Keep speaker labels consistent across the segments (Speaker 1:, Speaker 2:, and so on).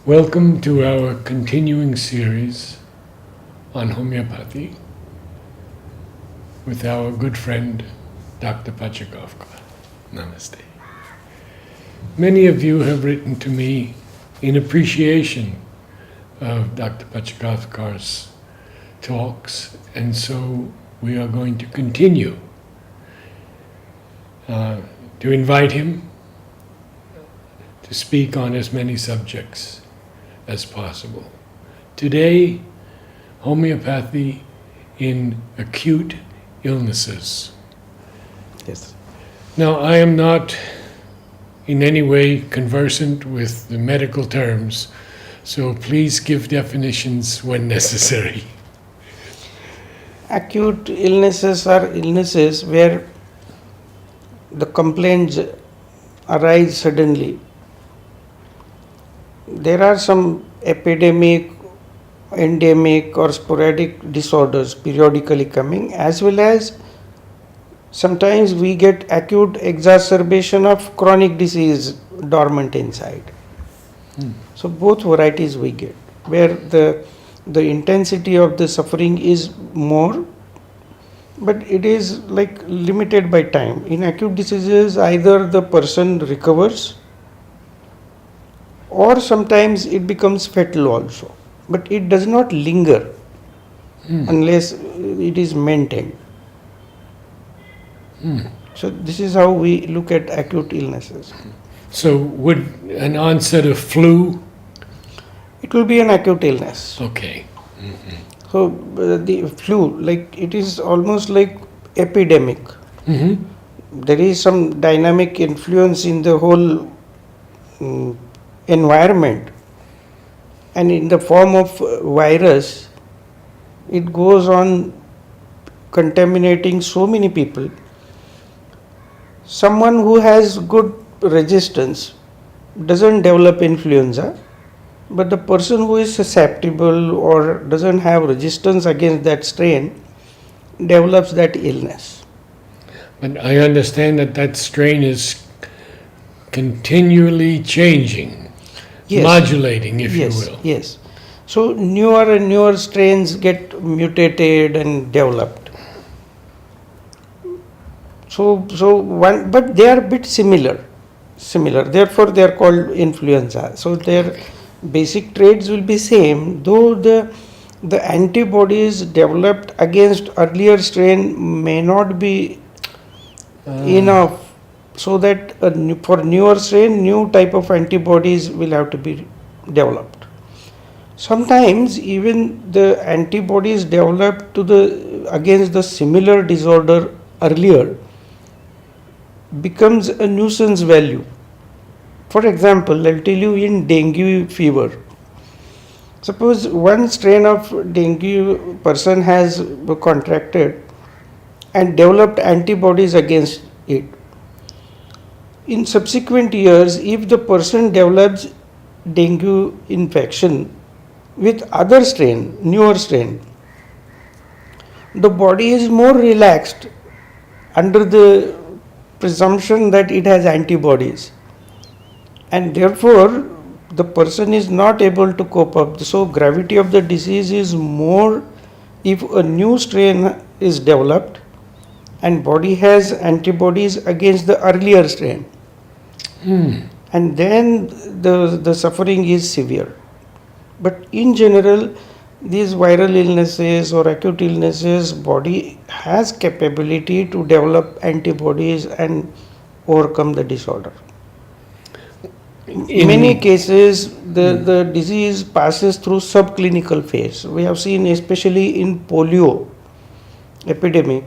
Speaker 1: Welcome to our continuing series on homeopathy with our good friend Dr. Pachegaonkar. Namaste. Many of you have written to me in appreciation of Dr. Pachegaonkar's talks, and so we are going to continue to invite him to speak on as many subjects as possible. Today, homeopathy in acute illnesses.
Speaker 2: Yes.
Speaker 1: Now, I am not in any way conversant with the medical terms, so please give definitions when necessary.
Speaker 2: Acute illnesses are illnesses where the complaints arise suddenly. There are some epidemic, endemic or sporadic disorders periodically coming, as well as sometimes we get acute exacerbation of chronic disease dormant inside. So both varieties we get, where the intensity of the suffering is more, but it is like limited by time. In acute diseases, either the person recovers or sometimes it becomes fatal also, but it does not linger unless it is maintained. So this is how we look at acute illnesses.
Speaker 1: So would an onset of flu?
Speaker 2: It will be an acute illness.
Speaker 1: Okay.
Speaker 2: So the flu, like it is almost like epidemic. There is some dynamic influence in the whole environment, and in the form of virus, it goes on contaminating so many people. Someone who has good resistance doesn't develop influenza, but the person who is susceptible or doesn't have resistance against that strain develops that illness.
Speaker 1: But I understand that strain is continually changing.
Speaker 2: Yes.
Speaker 1: Modulating, if
Speaker 2: Yes,
Speaker 1: you will.
Speaker 2: yes. So newer and newer strains get mutated and developed. But they are a bit similar. Therefore, they are called influenza. So their basic traits will be same, though the antibodies developed against earlier strain may not be enough. So that for newer strain, new type of antibodies will have to be developed. Sometimes even the antibodies developed against the similar disorder earlier becomes a nuisance value. For example, I'll tell you in dengue fever. Suppose one strain of dengue person has contracted and developed antibodies against it. In subsequent years, if the person develops dengue infection with other strain, newer strain, the body is more relaxed under the presumption that it has antibodies, and therefore the person is not able to cope up. So gravity of the disease is more if a new strain is developed and body has antibodies against the earlier strain. And then the suffering is severe. But in general, these viral illnesses or acute illnesses, body has capability to develop antibodies and overcome the disorder. In many cases, the disease passes through subclinical phase. We have seen, especially in polio epidemic,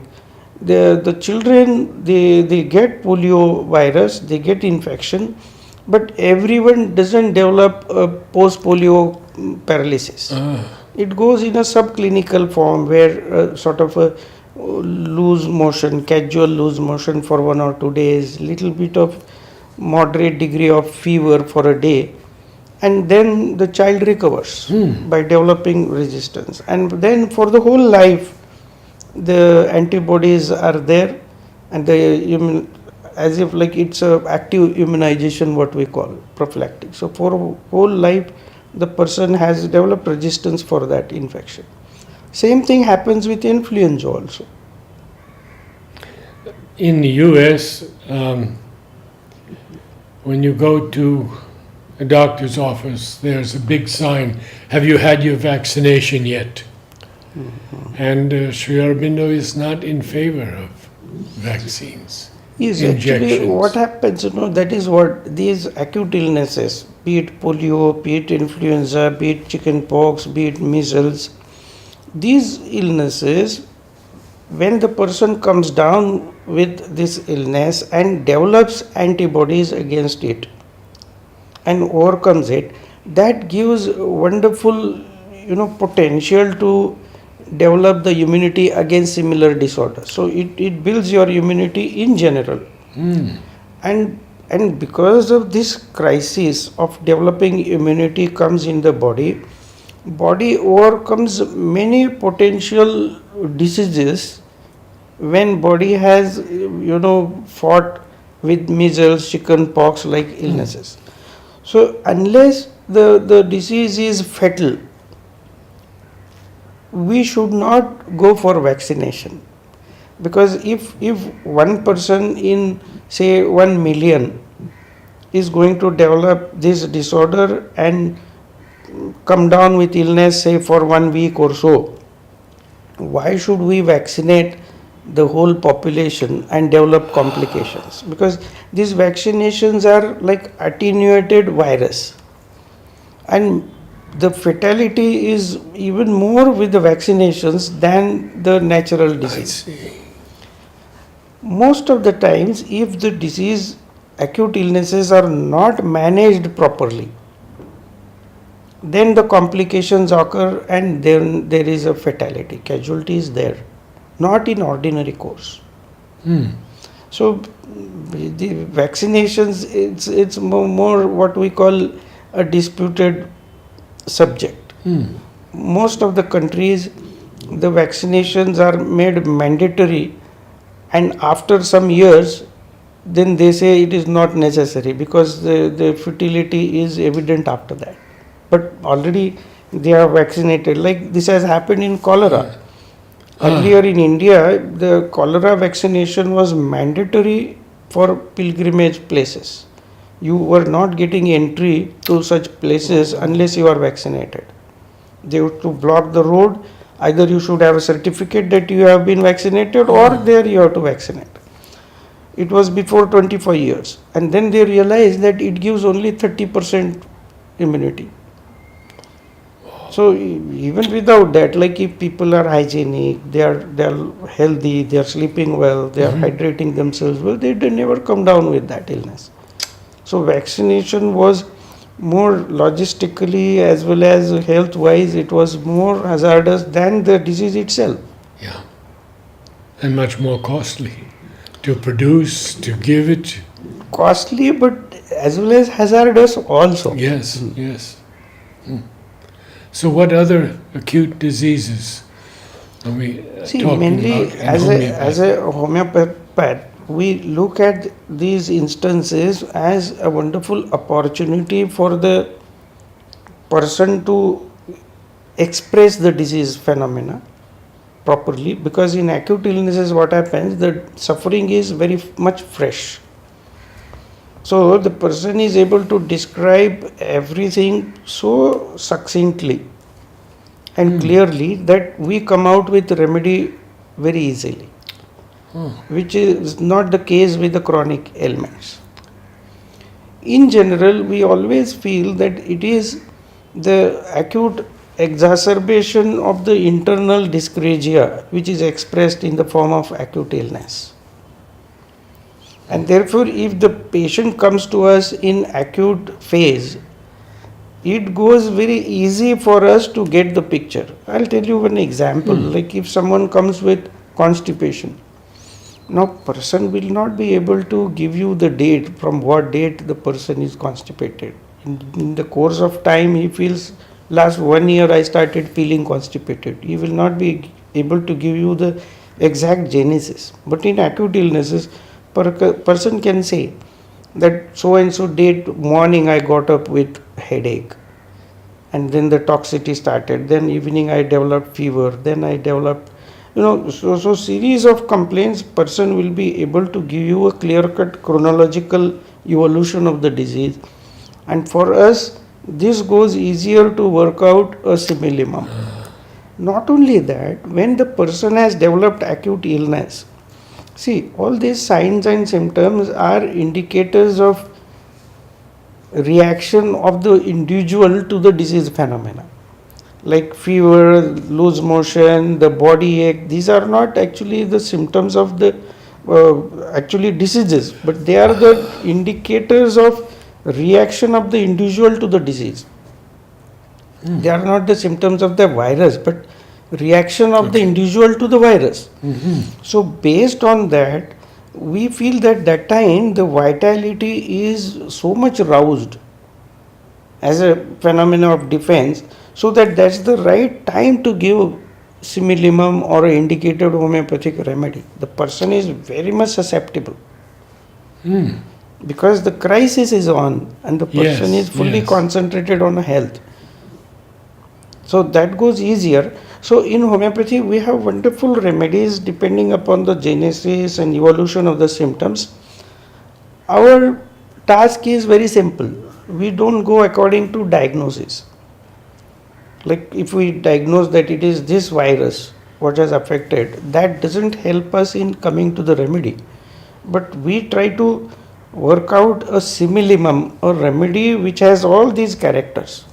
Speaker 2: the children, they get polio virus, they get infection, but everyone doesn't develop a post-polio paralysis. It goes in a subclinical form where sort of a loose motion, casual loose motion for 1 or 2 days, little bit of moderate degree of fever for a day, and then the child recovers by developing resistance, and then for the whole life the antibodies are there, and as if like it's a active immunization, what we call prophylactic. So for whole life the person has developed resistance for that infection. Same thing happens with influenza also.
Speaker 1: In the US, when you go to a doctor's office, there's a big sign, "Have you had your vaccination yet?" And Sri Aurobindo is not in favor of vaccines.
Speaker 2: Yes, actually what happens, that is what these acute illnesses, be it polio, be it influenza, be it chicken pox, be it measles, these illnesses, when the person comes down with this illness and develops antibodies against it and overcomes it, that gives wonderful, potential to develop the immunity against similar disorders. So it builds your immunity in general. And because of this crisis of developing immunity comes in the body overcomes many potential diseases when body has fought with measles, chicken pox like illnesses. So unless the disease is fatal, we should not go for vaccination, because if one person in say 1 million is going to develop this disorder and come down with illness say for 1 week or so, why should we vaccinate the whole population and develop complications? Because these vaccinations are like attenuated virus, and the fatality is even more with the vaccinations than the natural disease. Most of the times, if the disease, acute illnesses are not managed properly, then the complications occur and then there is a fatality, casualty is there, not in ordinary course. So the vaccinations, it's more what we call a disputed subject. Most of the countries, the vaccinations are made mandatory, and after some years then they say it is not necessary because the fertility is evident after that. But already they are vaccinated. Like this has happened in cholera. Earlier in India, the cholera vaccination was mandatory for pilgrimage places. You were not getting entry to such places unless you are vaccinated. They have to block the road. Either you should have a certificate that you have been vaccinated, or there you have to vaccinate. It was before 25 years. And then they realized that it gives only 30% immunity. So even without that, like if people are hygienic, they are healthy, they are sleeping well, they are hydrating themselves well, they never come down with that illness. So vaccination was more logistically as well as health wise, it was more hazardous than the disease itself.
Speaker 1: Yeah. And much more costly to produce, to give it.
Speaker 2: Costly, but as well as hazardous also.
Speaker 1: Yes, yes. So what other acute diseases are we talking
Speaker 2: mainly
Speaker 1: about?
Speaker 2: As a homeopath, we look at these instances as a wonderful opportunity for the person to express the disease phenomena properly, because in acute illnesses what happens, the suffering is very much fresh. So the person is able to describe everything so succinctly and clearly that we come out with remedy very easily, which is not the case with the chronic ailments. In general, we always feel that it is the acute exacerbation of the internal dyscrasia which is expressed in the form of acute illness. And therefore, if the patient comes to us in acute phase, it goes very easy for us to get the picture. I'll tell you one example. Like if someone comes with constipation, now person will not be able to give you the date from what date the person is constipated. In the course of time, he feels last 1 year I started feeling constipated. He will not be able to give you the exact genesis. But in acute illnesses, person can say that so and so date morning I got up with headache, and then the toxicity started. Then evening I developed fever. Then I developed, so series of complaints. Person will be able to give you a clear-cut chronological evolution of the disease, and for us this goes easier to work out a simillimum. Not only that, when the person has developed acute illness, see, all these signs and symptoms are indicators of reaction of the individual to the disease phenomena. Like fever, loose motion, the body ache, these are not actually the symptoms of the actually diseases, but they are the indicators of reaction of the individual to the disease. They are not the symptoms of the virus, but reaction of the individual to the virus. So based on that, we feel that time the vitality is so much roused as a phenomenon of defense, so that's the right time to give simillimum or an indicated homeopathic remedy. The person is very much susceptible because the crisis is on and the person is fully concentrated on health. So that goes easier. So in homeopathy we have wonderful remedies depending upon the genesis and evolution of the symptoms. Our task is very simple. We don't go according to diagnosis. Like if we diagnose that it is this virus what has affected, that doesn't help us in coming to the remedy. But we try to work out a simillimum, a remedy which has all these characters.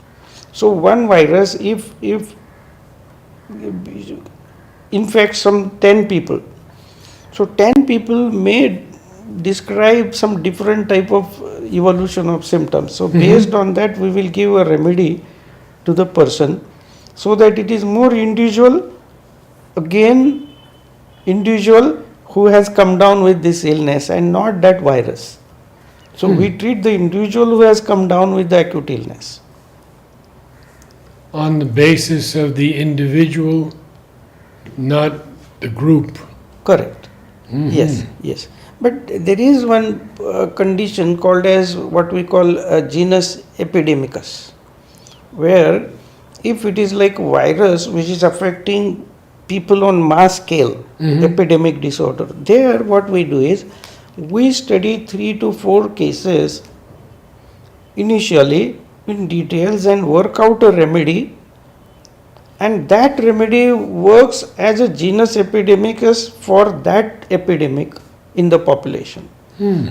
Speaker 2: So one virus, if infects some 10 people, so 10 people may describe some different type of evolution of symptoms. So based on that we will give a remedy to the person so that it is more individual, again individual who has come down with this illness and not that virus. So we treat the individual who has come down with the acute illness.
Speaker 1: On the basis of the individual, not the group.
Speaker 2: Correct. Yes. But there is one condition called as what we call genus epidemicus, where if it is like virus which is affecting people on mass scale, epidemic disorder, there what we do is we study 3 to 4 cases initially in details and work out a remedy, and that remedy works as a genus epidemicus for that epidemic in the population.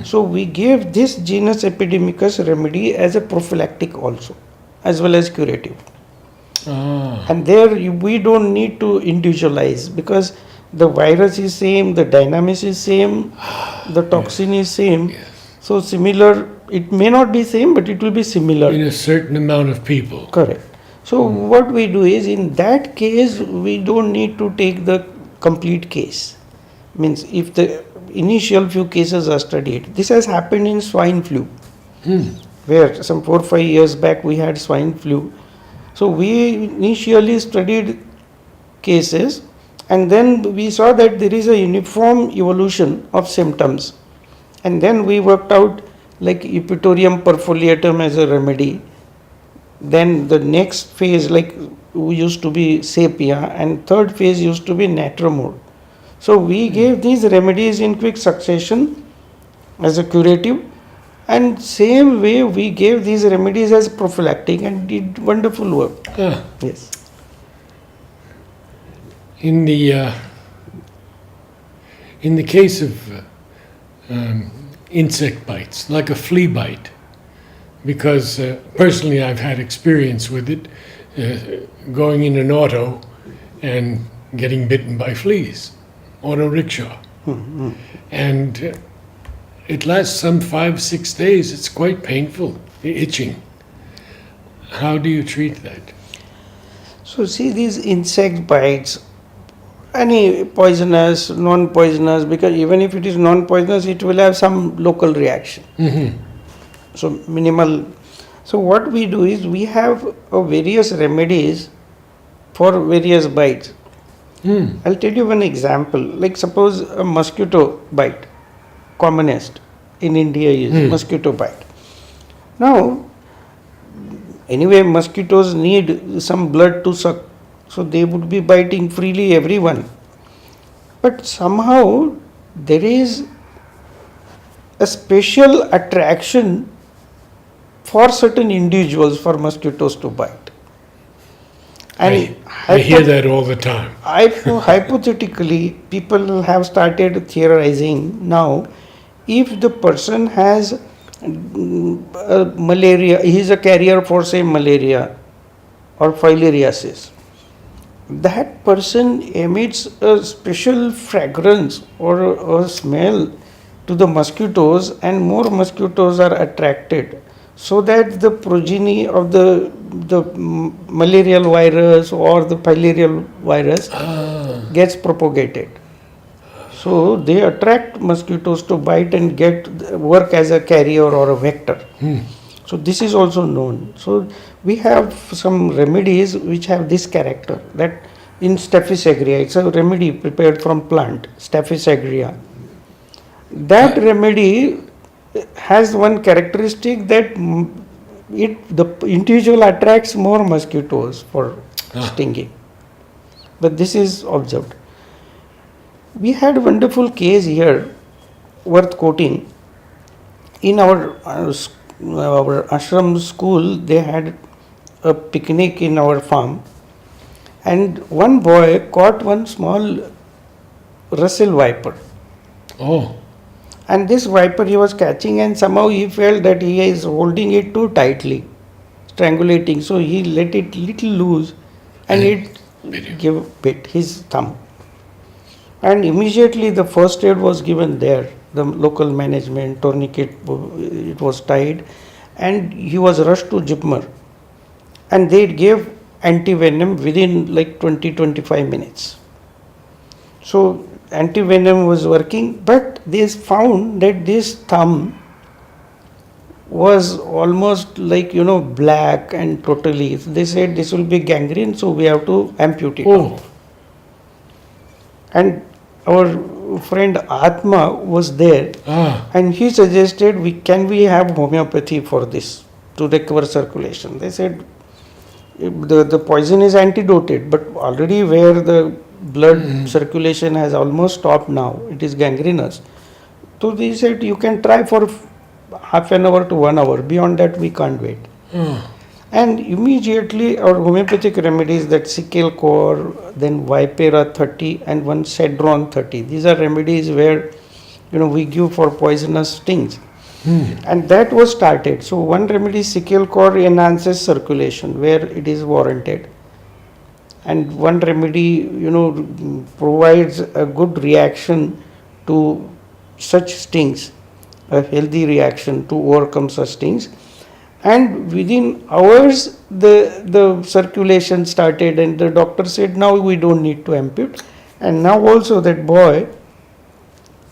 Speaker 2: So we gave this genus epidemicus remedy as a prophylactic also, as well as curative. And there we don't need to individualize because the virus is same, the dynamics is same, the toxin is same. So similar, it may not be same, but it will be similar.
Speaker 1: In a certain amount of people.
Speaker 2: Correct. So what we do is in that case, we don't need to take the complete case. Means if the initial few cases are studied, this has happened in swine flu, where some 4 or 5 years back we had swine flu. So we initially studied cases and then we saw that there is a uniform evolution of symptoms. And then we worked out like Epitorium perfoliatum as a remedy. Then the next phase like used to be sepia and third phase used to be natromore. So we gave these remedies in quick succession as a curative, and same way we gave these remedies as prophylactic and did wonderful work. Yes.
Speaker 1: In the case of insect bites, like a flea bite, because personally I've had experience with it, going in an auto and getting bitten by fleas, auto rickshaw. And it lasts some 5-6 days. It's quite painful, itching. How do you treat that?
Speaker 2: So see these insect bites, any poisonous, non-poisonous, because even if it is non-poisonous, it will have some local reaction. So minimal. So what we do is we have various remedies for various bites. I'll tell you one example. Like suppose a mosquito bite, commonest in India is mosquito bite. Now Anyway, mosquitoes need some blood to suck, so they would be biting freely everyone. But somehow there is a special attraction for certain individuals for mosquitoes to bite. And
Speaker 1: I hear that all the time.
Speaker 2: hypothetically, people have started theorizing now, if the person has malaria, he is a carrier for say malaria or filariasis, that person emits a special fragrance or a smell to the mosquitoes, and more mosquitoes are attracted, so that the progeny of the malarial virus or the filarial virus gets propagated. So they attract mosquitoes to bite and work as a carrier or a vector. So this is also known. So we have some remedies which have this character, that in Staphylococcus aureus, it's a remedy prepared from plant, Staphylococcus aureus. That remedy has one characteristic, that the individual attracts more mosquitoes for stinging. But this is observed. We had a wonderful case here worth quoting. In our ashram school, they had a picnic in our farm, and one boy caught one small Russell viper.
Speaker 1: Oh.
Speaker 2: And this viper he was catching, and somehow he felt that he is holding it too tightly, strangulating. So he let it little loose, and it bit his thumb. And immediately the first aid was given there. The local management, tourniquet, it was tied, and he was rushed to Jipmer. And they gave anti-venom within like 20-25 minutes. So anti-venom was working, but they found that this thumb was almost like, black and totally. They said this will be gangrene, so we have to amputate it off. And our friend Atma was there, and he suggested, can we have homeopathy for this to recover circulation? They said the poison is antidoted, but already where the blood circulation has almost stopped now, it is gangrenous. So they said you can try for half an hour to 1 hour, beyond that we can't wait. And immediately our homeopathic remedies, that Sickle Core, then Vipera 30 and one Cedron 30. These are remedies where we give for poisonous stings. And that was started. So one remedy, Sickle Core, enhances circulation where it is warranted. And one remedy, provides a good reaction to such stings, a healthy reaction to overcome such stings. And within hours, the circulation started, and the doctor said, now we don't need to amputate. And now also that boy,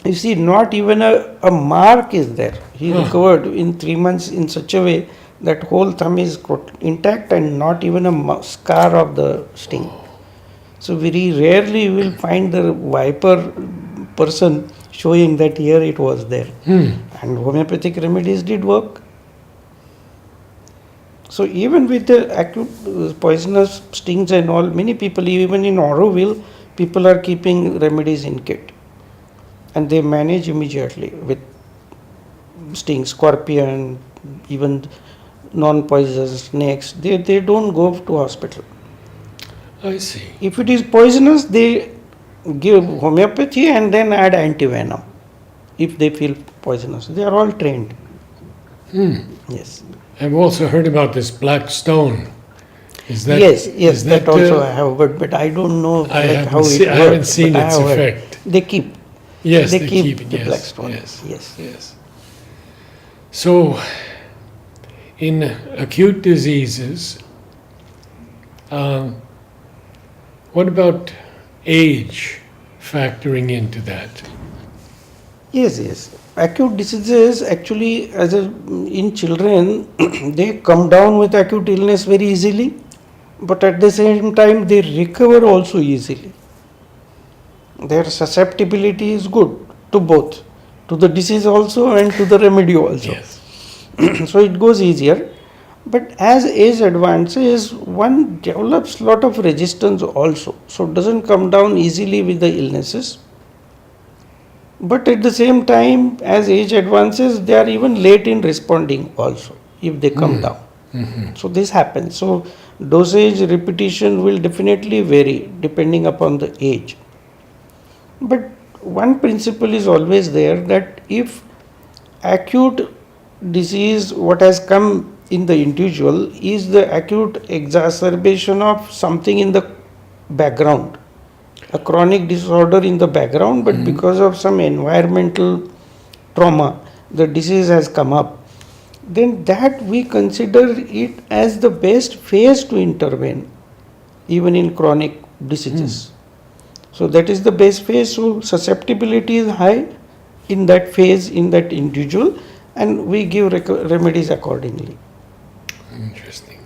Speaker 2: you see, not even a mark is there. He recovered in 3 months in such a way that whole thumb is intact and not even a scar of the sting. So very rarely you will find the viper person showing that here it was there. And homeopathic remedies did work. So even with the acute poisonous stings and all, many people, even in Aurobindo, people are keeping remedies in kit. And they manage immediately with stings, scorpion, even non-poisonous snakes. They don't go to hospital.
Speaker 1: I see.
Speaker 2: If it is poisonous, they give homeopathy and then add antivenom if they feel poisonous. They are all trained. Yes.
Speaker 1: I've also heard about this black stone. Is that?
Speaker 2: Yes, that also I have, but I don't know how it works.
Speaker 1: I haven't seen its effect.
Speaker 2: They keep.
Speaker 1: Yes,
Speaker 2: they keep
Speaker 1: it.
Speaker 2: the
Speaker 1: Yes,
Speaker 2: black stone.
Speaker 1: Yes. So, in acute diseases, what about age factoring into that?
Speaker 2: Yes. Acute diseases actually, in children, they come down with acute illness very easily, but at the same time they recover also easily. Their susceptibility is good to both, to the disease also and to the remedy also.
Speaker 1: Yes.
Speaker 2: So it goes easier. But as age advances, one develops lot of resistance also. So it doesn't come down easily with the illnesses. But at the same time, as age advances, they are even late in responding also, if they come down. So this happens. So dosage repetition will definitely vary depending upon the age. But one principle is always there, that if acute disease, what has come in the individual, is the acute exacerbation of something in the background, a chronic disorder in the background, but because of some environmental trauma, the disease has come up, then that we consider it as the best phase to intervene, even in chronic diseases. So that is the best phase. So susceptibility is high in that phase, in that individual, and we give remedies accordingly.
Speaker 1: Interesting.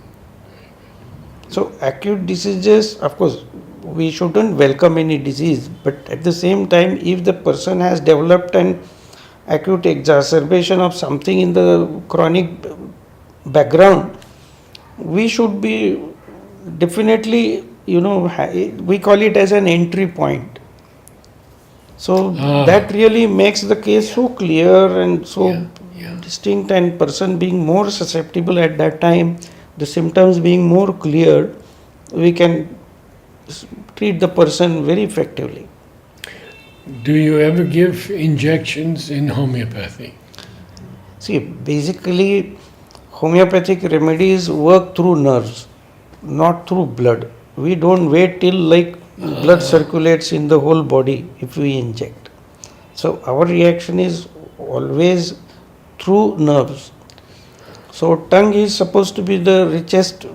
Speaker 2: So acute diseases, of course, we shouldn't welcome any disease, but at the same time, if the person has developed an acute exacerbation of something in the chronic background, we should be definitely, we call it as an entry point. So that really makes the case so clear and so distinct, and person being more susceptible at that time, the symptoms being more clear, we can treat the person very effectively.
Speaker 1: Do you ever give injections in homeopathy?
Speaker 2: See, basically, homeopathic remedies work through nerves, not through blood. We don't wait till blood circulates in the whole body if we inject. So our reaction is always through nerves. So tongue is supposed to be the richest,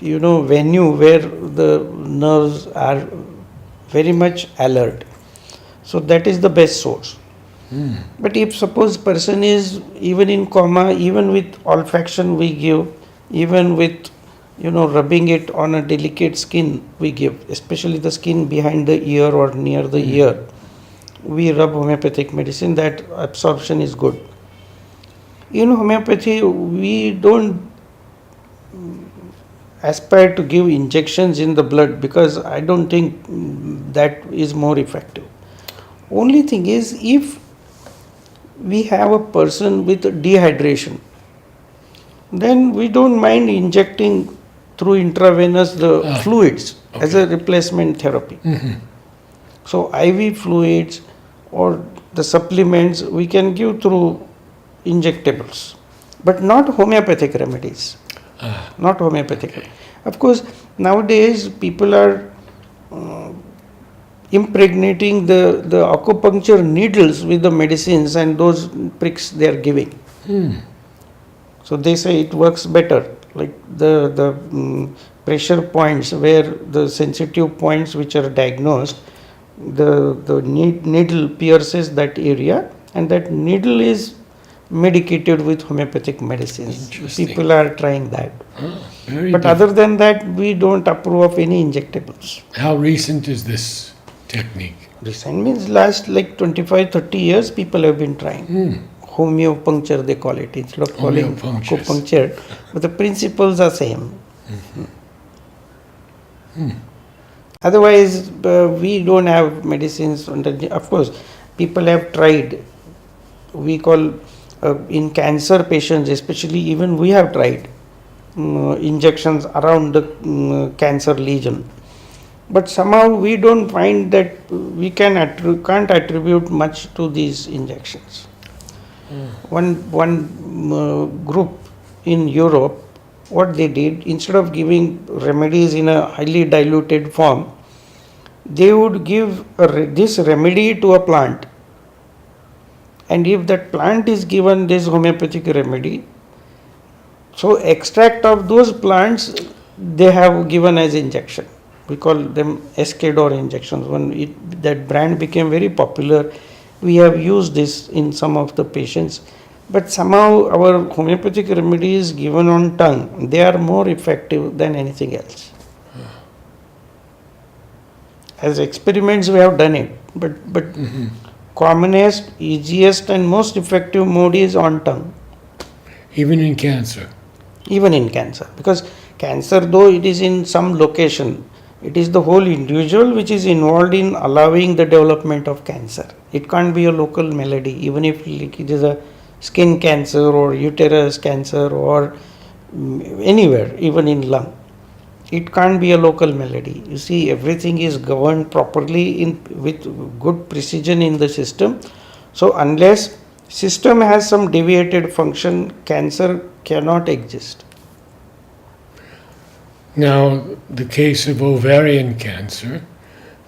Speaker 2: venue where the nerves are very much alert. So that is the best source. But if suppose person is even in coma, even with olfaction we give, even with rubbing it on a delicate skin we give, especially the skin behind the ear or near the ear, we rub homeopathic medicine, that absorption is good. In homeopathy, we don't aspire to give injections in the blood, because I don't think that is more effective. Only thing is, if we have a person with dehydration, then we don't mind injecting through intravenous the fluids as a replacement therapy. So IV fluids or the supplements we can give through injectables, but not homeopathic remedies. Not homeopathic. Of course, nowadays people are impregnating the acupuncture needles with the medicines, and those pricks they are giving. So they say it works better, like the pressure points, where the sensitive points which are diagnosed, the needle pierces that area, and that needle is medicated with homeopathic medicines. People are trying that. But other than that, we don't approve of any injectables.
Speaker 1: How recent is this technique?
Speaker 2: Recent means last 25-30 years people have been trying. Homeopuncture they call it, instead of calling acupuncture, but the principles are same. Otherwise, we don't have medicines. Of course, people have tried. We call in cancer patients, especially, even we have tried injections around the cancer lesion. But somehow we don't find that we can't attribute much to these injections. One group in Europe, what they did, instead of giving remedies in a highly diluted form, they would give this remedy to a plant. And if that plant is given this homeopathic remedy, so extract of those plants they have given as injection. We call them Escador injections. When that brand became very popular, we have used this in some of the patients. But somehow our homeopathic remedies given on tongue, they are more effective than anything else. As experiments we have done it, but commonest, easiest and most effective mode is on tongue.
Speaker 1: Even in cancer?
Speaker 2: even in cancer, because cancer, though it is in some location, it is the whole individual which is involved in allowing the development of cancer. It can't be a local malady, even if it is a skin cancer or uterus cancer or anywhere, even in lung. It can't be a local malady. You see, everything is governed properly with good precision in the system. So unless system has some deviated function, cancer cannot exist.
Speaker 1: Now, the case of ovarian cancer,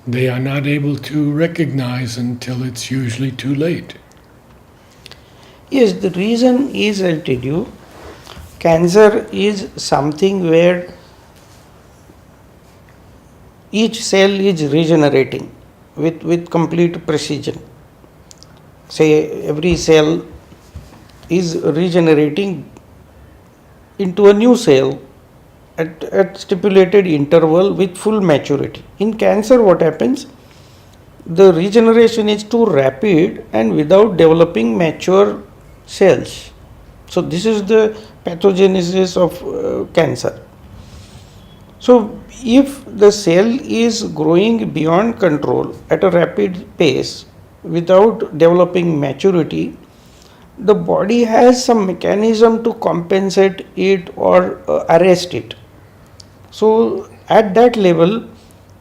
Speaker 1: they are not able to recognize until it's usually too late.
Speaker 2: Yes, the reason is, I'll tell you, cancer is something where each cell is regenerating with complete precision. Say every cell is regenerating into a new cell at stipulated interval with full maturity. In cancer, what happens? The regeneration is too rapid and without developing mature cells. So this is the pathogenesis of cancer. So if the cell is growing beyond control at a rapid pace without developing maturity, the body has some mechanism to compensate it or arrest it. So at that level,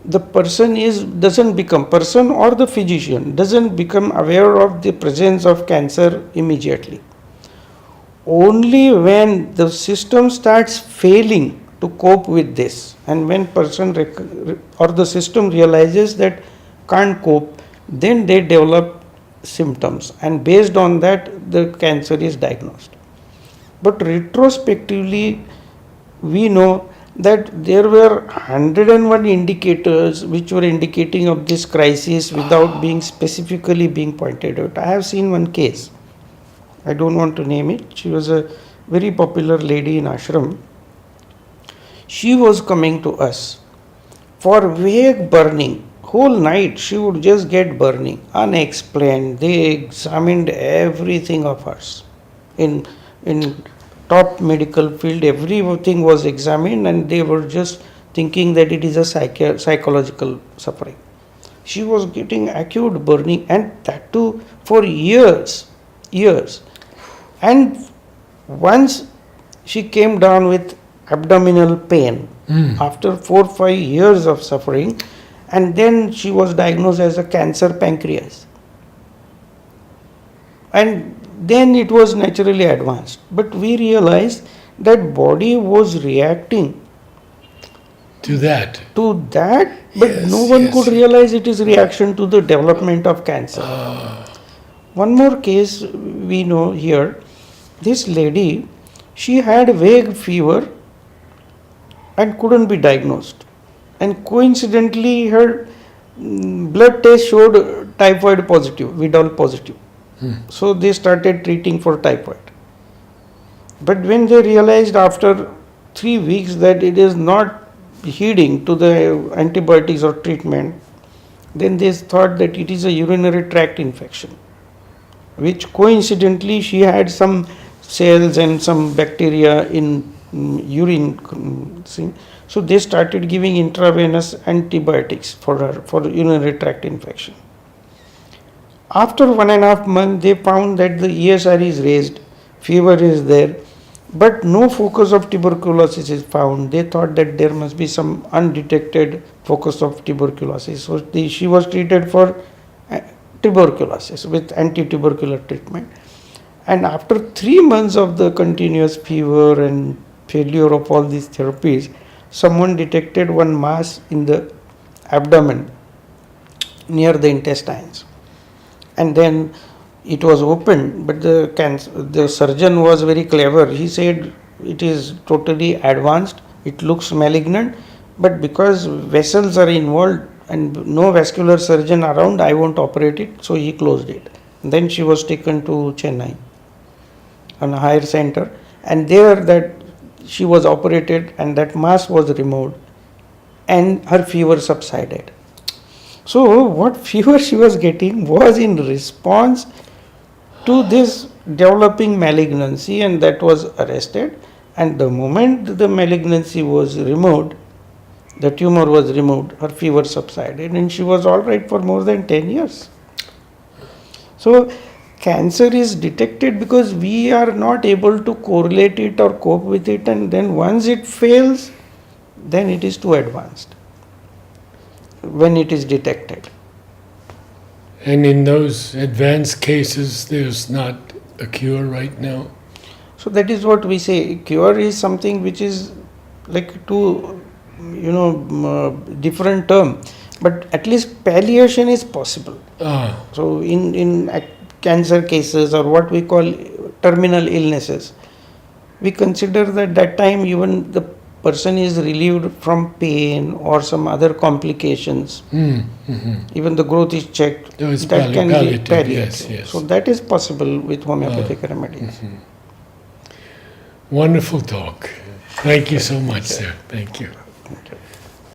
Speaker 2: the person or the physician doesn't become aware of the presence of cancer immediately. Only when the system starts failing to cope with this, and when person or the system realizes that can't cope, then they develop symptoms, and based on that the cancer is diagnosed. But retrospectively, we know that there were 101 indicators which were indicating of this crisis without being specifically being pointed out. I have seen one case, I don't want to name it. She was a very popular lady in ashram. She was coming to us for vague burning. Whole night she would just get burning, unexplained. They examined everything of hers. In top medical field, everything was examined, and they were just thinking that it is a psychological suffering. She was getting acute burning, and that too for years. And once she came down with abdominal pain after 4-5 years of suffering, and then she was diagnosed as a cancer pancreas. And then it was naturally advanced. But we realized that body was reacting
Speaker 1: To that.
Speaker 2: but no one could realize it is reaction to the development of cancer. One more case we know here. This lady, she had vague fever and couldn't be diagnosed. And coincidentally, her blood test showed typhoid positive, Vidal positive. So they started treating for typhoid. But when they realized after 3 weeks that it is not heeding to the antibiotics or treatment, then they thought that it is a urinary tract infection, which coincidentally she had some cells and some bacteria in urine. So they started giving intravenous antibiotics for her for urinary tract infection. After 1.5 months, they found that the ESR is raised, fever is there, but no focus of tuberculosis is found. They thought that there must be some undetected focus of tuberculosis. So she was treated for tuberculosis with anti-tubercular treatment. And after 3 months of the continuous fever and failure of all these therapies, someone detected one mass in the abdomen near the intestines. And then it was opened, but the surgeon was very clever. He said it is totally advanced, it looks malignant, but because vessels are involved and no vascular surgeon around, I won't operate it. So he closed it. Then she was taken to Chennai on a higher center, and there that she was operated and that mass was removed and her fever subsided. So what fever she was getting was in response to this developing malignancy, and that was arrested. And the moment the malignancy was removed, the tumor was removed, her fever subsided, and she was all right for more than 10 years. So, cancer is detected because we are not able to correlate it or cope with it, and then once it fails, then it is too advanced when it is detected.
Speaker 1: And in those advanced cases, there's not a cure right now?
Speaker 2: So that is what we say. Cure is something which is like two, different term, but at least palliation is possible. So in cancer cases or what we call terminal illnesses, we consider that time even the person is relieved from pain or some other complications. Even the growth is checked.
Speaker 1: Those
Speaker 2: That can be
Speaker 1: palliative,
Speaker 2: palliative.
Speaker 1: yes.
Speaker 2: So that is possible with homeopathic remedies.
Speaker 1: Wonderful talk. Thank you so much, sir. Thank you.
Speaker 2: Thank you.